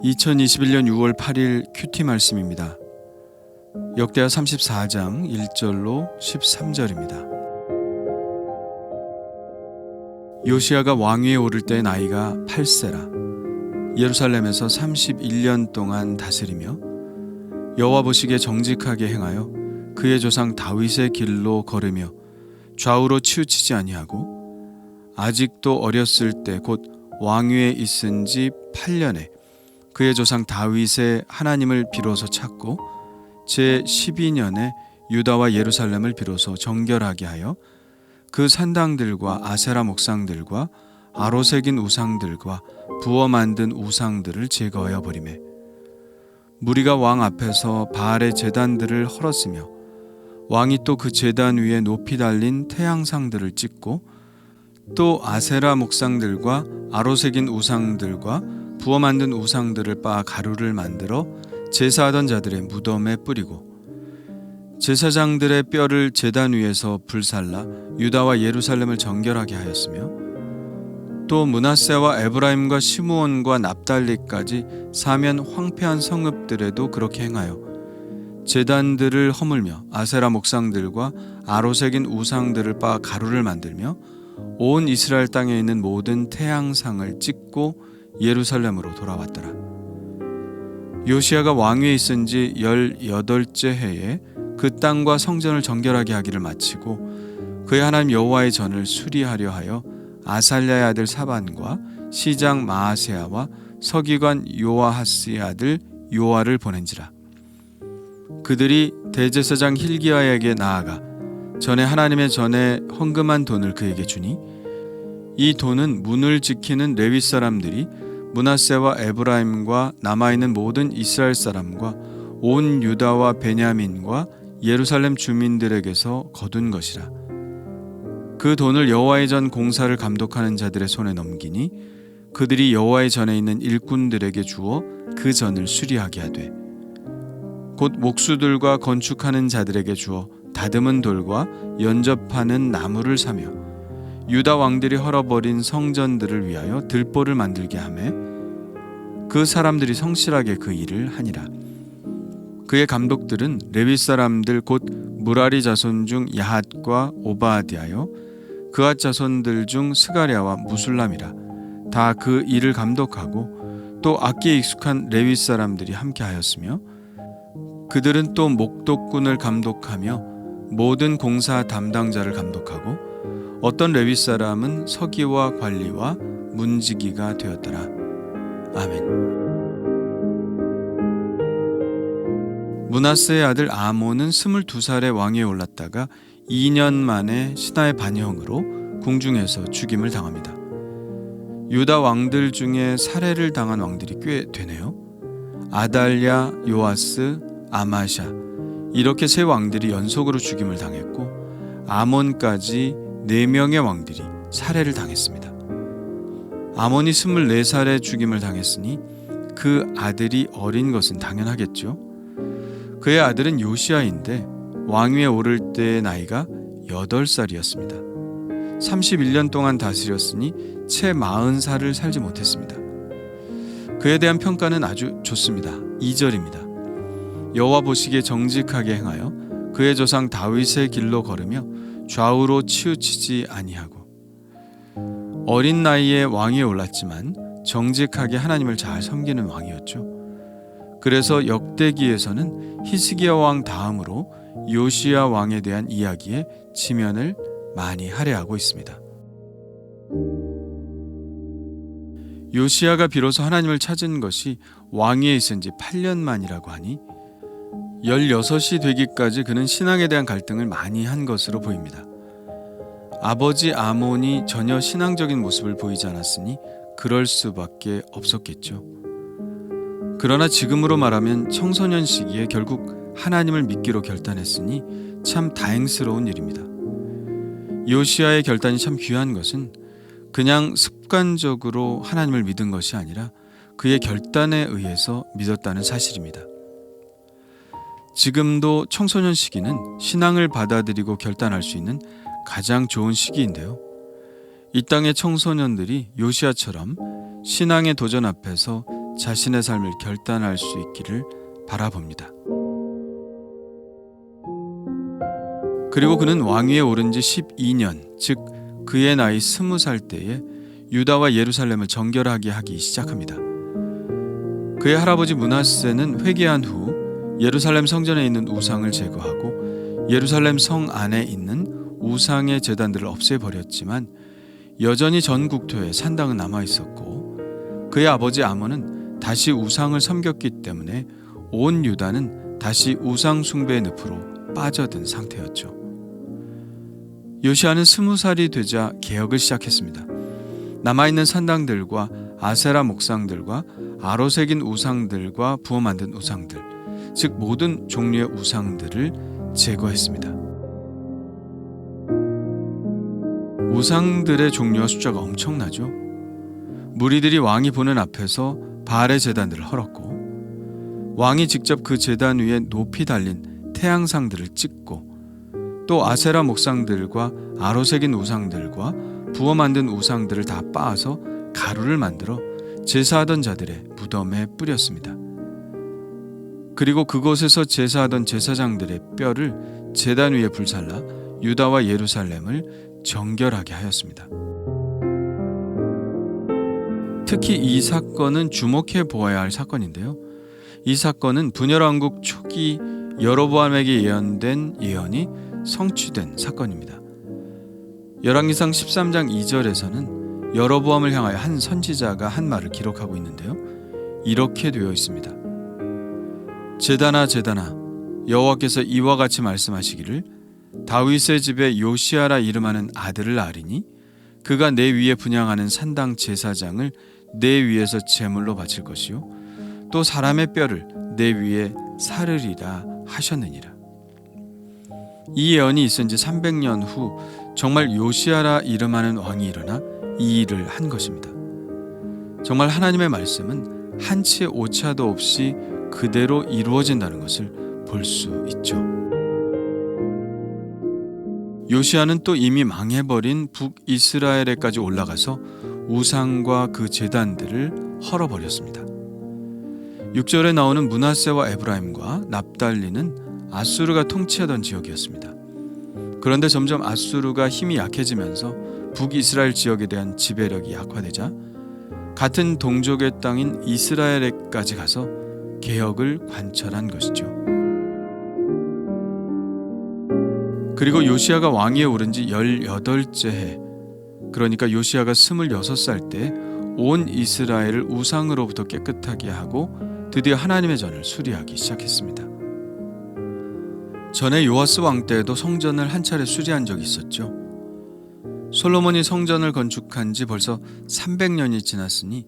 2021년 6월 8일 큐티 말씀입니다. 역대하 34장 1절로 13절입니다. 요시야가 왕위에 오를 때 나이가 8세라 예루살렘에서 31년 동안 다스리며 여호와 보시기에 정직하게 행하여 그의 조상 다윗의 길로 걸으며 좌우로 치우치지 아니하고 아직도 어렸을 때 곧 왕위에 있은 지 8년에 그의 조상 다윗의 하나님을 비로소 찾고 제 12년에 유다와 예루살렘을 비로소 정결하게 하여 그 산당들과 아세라 목상들과 아로새긴 우상들과 부어 만든 우상들을 제거하여 버리매 무리가 왕 앞에서 바알의 제단들을 헐었으며 왕이 또 그 제단 위에 높이 달린 태양상들을 찍고 또 아세라 목상들과 아로새긴 우상들과 부어 만든 우상들을 빻아 가루를 만들어 제사하던 자들의 무덤에 뿌리고 제사장들의 뼈를 제단 위에서 불살라 유다와 예루살렘을 정결하게 하였으며 또 므낫세와 에브라임과 시므온과 납달리까지 사면 황폐한 성읍들에도 그렇게 행하여 제단들을 허물며 아세라 목상들과 아로새긴 우상들을 빻아 가루를 만들며 온 이스라엘 땅에 있는 모든 태양상을 찍고 예루살렘으로 돌아왔더라. 요시야가 왕위에 있은 지 18째 해에 그 땅과 성전을 정결하게 하기를 마치고 그의 하나님 여호와의 전을 수리하려 하여 아살랴의 아들 사반과 시장 마아세야와 서기관 요아하스의 아들 요아를 보낸지라. 그들이 대제사장 hil기야에게 나아가 전에 하나님의 전에 헌금한 돈을 그에게 주니 이 돈은 문을 지키는 레위 사람들이 므낫세와 에브라임과 남아있는 모든 이스라엘 사람과 온 유다와 베냐민과 예루살렘 주민들에게서 거둔 것이라. 그 돈을 여호와의 전 공사를 감독하는 자들의 손에 넘기니 그들이 여호와의 전에 있는 일꾼들에게 주어 그 전을 수리하게 하되 곧 목수들과 건축하는 자들에게 주어 다듬은 돌과 연접하는 나무를 사며 유다 왕들이 헐어버린 성전들을 위하여 들보를 만들게 하매 그 사람들이 성실하게 그 일을 하니라. 그의 감독들은 레위 사람들 곧 무라리 자손 중 야핫과 오바아디아요 그앗 자손들 중 스가랴와 무술람이라. 다 그 일을 감독하고 또 악기에 익숙한 레위 사람들이 함께하였으며 그들은 또 목독꾼을 감독하며 모든 공사 담당자를 감독하고 어떤 레위 사람은 서기와 관리와 문지기가 되었더라. 아멘. 므낫세의 아들 아몬은 22살에 왕위에 올랐다가 2년 만에 신하의 반형으로 궁중에서 죽임을 당합니다. 유다 왕들 중에 살해를 당한 왕들이 꽤 되네요. 아달랴, 요아스, 아마샤 이렇게 세 왕들이 연속으로 죽임을 당했고 아몬까지 4명의 왕들이 살해를 당했습니다. 아몬이 24살에 죽임을 당했으니 그 아들이 어린 것은 당연하겠죠. 그의 아들은 요시야인데 왕위에 오를 때의 나이가 8살이었습니다. 31년 동안 다스렸으니 채 40살을 살지 못했습니다. 그에 대한 평가는 아주 좋습니다. 2절입니다. 여호와 보시기에 정직하게 행하여 그의 조상 다윗의 길로 걸으며 좌우로 치우치지 아니하고 어린 나이에 왕위에 올랐지만 정직하게 하나님을 잘 섬기는 왕이었죠. 그래서 역대기에서는 히스기야 왕 다음으로 요시야 왕에 대한 이야기에 지면을 많이 할애하고 있습니다. 요시야가 비로소 하나님을 찾은 것이 왕위에 있은 지 8년 만이라고 하니 16이 되기까지 그는 신앙에 대한 갈등을 많이 한 것으로 보입니다. 아버지 아몬이 전혀 신앙적인 모습을 보이지 않았으니 그럴 수밖에 없었겠죠. 그러나 지금으로 말하면 청소년 시기에 결국 하나님을 믿기로 결단했으니 참 다행스러운 일입니다. 요시야의 결단이 참 귀한 것은 그냥 습관적으로 하나님을 믿은 것이 아니라 그의 결단에 의해서 믿었다는 사실입니다. 지금도 청소년 시기는 신앙을 받아들이고 결단할 수 있는 가장 좋은 시기인데요. 이 땅의 청소년들이 요시야처럼 신앙의 도전 앞에서 자신의 삶을 결단할 수 있기를 바라봅니다. 그리고 그는 왕위에 오른 지 12년, 즉 그의 나이 20살 때에 유다와 예루살렘을 정결하게 하기 시작합니다. 그의 할아버지 므낫세는 회개한 후 예루살렘 성전에 있는 우상을 제거하고 예루살렘 성 안에 있는 우상의 제단들을 없애버렸지만 여전히 전 국토에 산당은 남아있었고, 그의 아버지 아몬은 다시 우상을 섬겼기 때문에 온 유다는 다시 우상 숭배의 늪으로 빠져든 상태였죠. 요시아는 20살이 되자 개혁을 시작했습니다. 남아있는 산당들과 아세라 목상들과 아로 새긴 우상들과 부어 만든 우상들, 즉 모든 종류의 우상들을 제거했습니다. 우상들의 종류와 숫자가 엄청나죠. 무리들이 왕이 보는 앞에서 바알의 제단들을 헐었고, 왕이 직접 그 제단 위에 높이 달린 태양상들을 찍고, 또 아세라 목상들과 아로 새긴 우상들과 부어 만든 우상들을 다 빻아서 가루를 만들어 제사하던 자들의 무덤에 뿌렸습니다. 그리고 그곳에서 제사하던 제사장들의 뼈를 제단 위에 불살라 유다와 예루살렘을 정결하게 하였습니다. 특히 이 사건은 주목해 보아야 할 사건인데요. 이 사건은 분열왕국 초기 여로보암에게 예언된 예언이 성취된 사건입니다. 열왕기상 13장 2절에서는 여로보암을 향하여 한 선지자가 한 말을 기록하고 있는데요. 이렇게 되어 있습니다. 제단아 제단아, 여호와께서 이와 같이 말씀하시기를 다윗의 집에 요시아라 이름하는 아들을 아리니 그가 내 위에 분향하는 산당 제사장을 내 위에서 제물로 바칠 것이요 또 사람의 뼈를 내 위에 사르리라 하셨느니라. 이 예언이 있은 지 300년 후 정말 요시아라 이름하는 왕이 일어나 이 일을 한 것입니다. 정말 하나님의 말씀은 한치의 오차도 없이 그대로 이루어진다는 것을 볼 수 있죠. 요시아는 또 이미 망해버린 북이스라엘에까지 올라가서 우상과 그 제단들을 헐어버렸습니다. 6절에 나오는 므낫세와 에브라임과 납달리는 아수르가 통치하던 지역이었습니다. 그런데 점점 아수르가 힘이 약해지면서 북이스라엘 지역에 대한 지배력이 약화되자 같은 동족의 땅인 이스라엘에까지 가서 개혁을 관철한 것이죠. 그리고 요시아가 왕위에 오른 지 18째 해, 그러니까 요시아가 26살 때 온 이스라엘을 우상으로부터 깨끗하게 하고 드디어 하나님의 전을 수리하기 시작했습니다. 전에 요아스 왕 때에도 성전을 한 차례 수리한 적이 있었죠. 솔로몬이 성전을 건축한 지 벌써 300년이 지났으니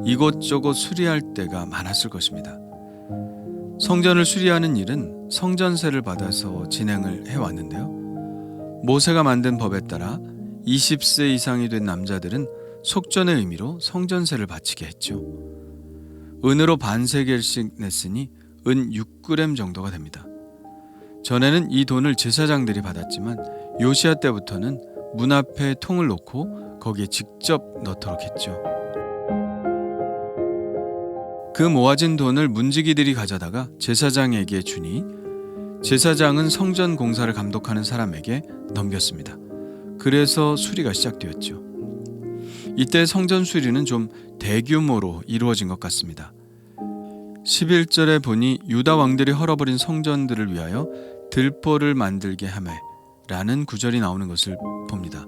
이곳저곳 수리할 때가 많았을 것입니다. 성전을 수리하는 일은 성전세를 받아서 진행을 해왔는데요. 모세가 만든 법에 따라 20세 이상이 된 남자들은 속전의 의미로 성전세를 바치게 했죠. 은으로 반세겔씩 냈으니 은 6g 정도가 됩니다. 전에는 이 돈을 제사장들이 받았지만 요시아 때부터는 문 앞에 통을 놓고 거기에 직접 넣도록 했죠. 그 모아진 돈을 문지기들이 가져다가 제사장에게 주니 제사장은 성전 공사를 감독하는 사람에게 넘겼습니다. 그래서 수리가 시작되었죠. 이때 성전 수리는 좀 대규모로 이루어진 것 같습니다. 11절에 보니 유다 왕들이 헐어버린 성전들을 위하여 들보를 만들게 하매 라는 구절이 나오는 것을 봅니다.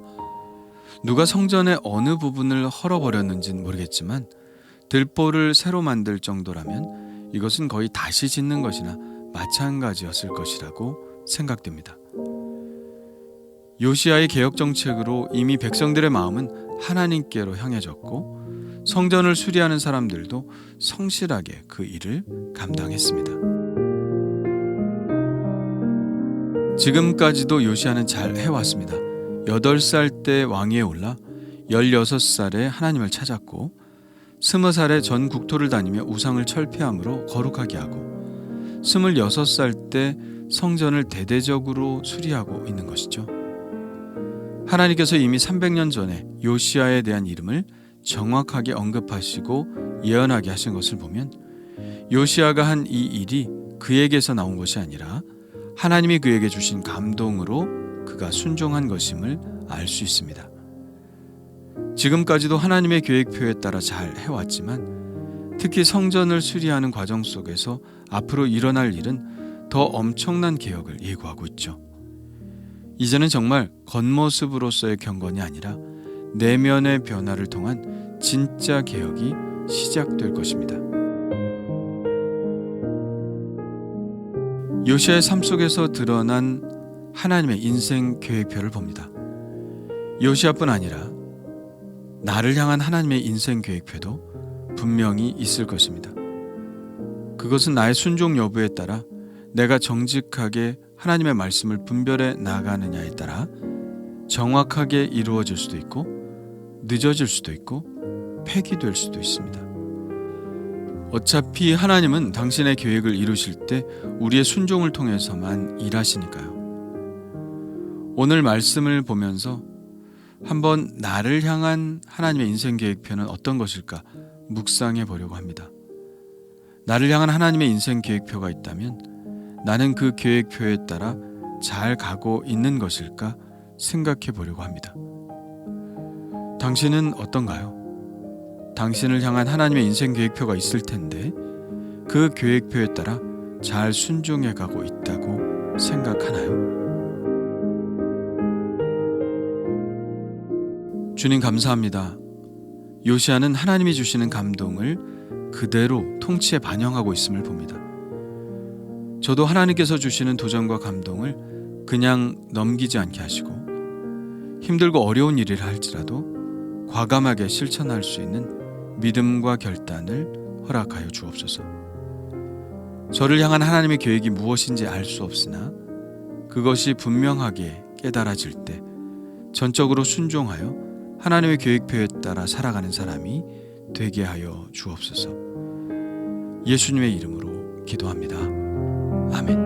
누가 성전의 어느 부분을 헐어버렸는지는 모르겠지만 들보를 새로 만들 정도라면 이것은 거의 다시 짓는 것이나 마찬가지였을 것이라고 생각됩니다. 요시아의 개혁 정책으로 이미 백성들의 마음은 하나님께로 향해졌고 성전을 수리하는 사람들도 성실하게 그 일을 감당했습니다. 지금까지도 요시아는 잘 해왔습니다. 8살 때 왕위에 올라 16살에 하나님을 찾았고 20살에 전 국토를 다니며 우상을 철폐함으로 거룩하게 하고 26살 때 성전을 대대적으로 수리하고 있는 것이죠. 하나님께서 이미 300년 전에 요시아에 대한 이름을 정확하게 언급하시고 예언하게 하신 것을 보면 요시야가 한 이 일이 그에게서 나온 것이 아니라 하나님이 그에게 주신 감동으로 그가 순종한 것임을 알 수 있습니다. 지금까지도 하나님의 계획표에 따라 잘 해왔지만 특히 성전을 수리하는 과정 속에서 앞으로 일어날 일은 더 엄청난 개혁을 예고하고 있죠. 이제는 정말 겉모습으로서의 경건이 아니라 내면의 변화를 통한 진짜 개혁이 시작될 것입니다. 요시야의 삶 속에서 드러난 하나님의 인생 계획표를 봅니다. 요시야뿐 아니라 나를 향한 하나님의 인생 계획표도 분명히 있을 것입니다. 그것은 나의 순종 여부에 따라 내가 정직하게 하나님의 말씀을 분별해 나가느냐에 따라 정확하게 이루어질 수도 있고 늦어질 수도 있고 폐기될 수도 있습니다. 어차피 하나님은 당신의 계획을 이루실 때 우리의 순종을 통해서만 일하시니까요. 오늘 말씀을 보면서 한번 나를 향한 하나님의 인생 계획표는 어떤 것일까 묵상해 보려고 합니다. 나를 향한 하나님의 인생 계획표가 있다면 나는 그 계획표에 따라 잘 가고 있는 것일까 생각해 보려고 합니다. 당신은 어떤가요? 당신을 향한 하나님의 인생 계획표가 있을 텐데 그 계획표에 따라 잘 순종해 가고 있다고 생각하나요? 주님 감사합니다. 요시야는 하나님이 주시는 감동을 그대로 통치에 반영하고 있음을 봅니다. 저도 하나님께서 주시는 도전과 감동을 그냥 넘기지 않게 하시고 힘들고 어려운 일이라 할지라도 과감하게 실천할 수 있는 믿음과 결단을 허락하여 주옵소서. 저를 향한 하나님의 계획이 무엇인지 알 수 없으나 그것이 분명하게 깨달아질 때 전적으로 순종하여 하나님의 계획표에 따라 살아가는 사람이 되게 하여 주옵소서. 예수님의 이름으로 기도합니다. 아멘.